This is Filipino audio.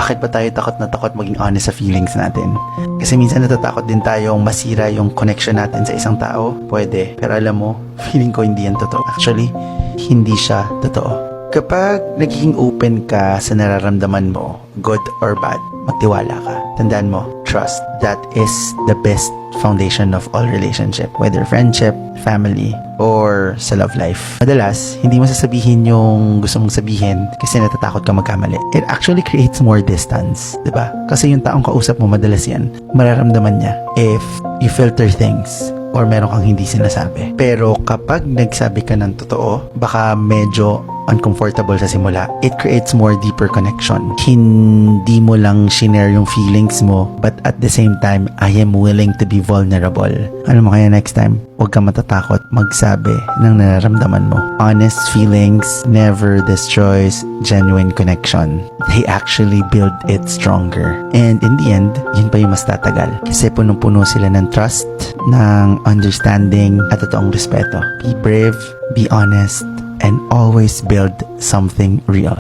Bakit ba tayo takot na takot maging honest sa feelings natin? Kasi minsan natatakot din tayong masira yung connection natin sa isang tao. Pwede. Pero alam mo, feeling ko hindi yan totoo. Actually, hindi siya totoo. Kapag nagiging open ka sa nararamdaman mo, good or bad, magtiwala ka. Tandaan mo, trust. That is the best foundation of all relationship. Whether friendship, family, or sa love life. Madalas, hindi mo sasabihin yung gusto mong sabihin kasi natatakot ka magkamali. It actually creates more distance. Diba? Kasi yung taong kausap mo, madalas yan, mararamdaman niya if you filter things or meron kang hindi sinasabi. Pero kapag nagsabi ka ng totoo, baka medyo uncomfortable sa simula, it creates more deeper connection. Hindi mo lang shinare yung feelings mo, but at the same time, I am willing to be vulnerable. Ano mo kaya next time? Huwag ka matatakot magsabi ng nararamdaman mo. Honest feelings never destroys genuine connection. They actually build it stronger. And in the end, yun pa yung mas tatagal. Kasi punong-puno sila ng trust, ng understanding, at totoong respeto. Be brave, be honest, and always build something real.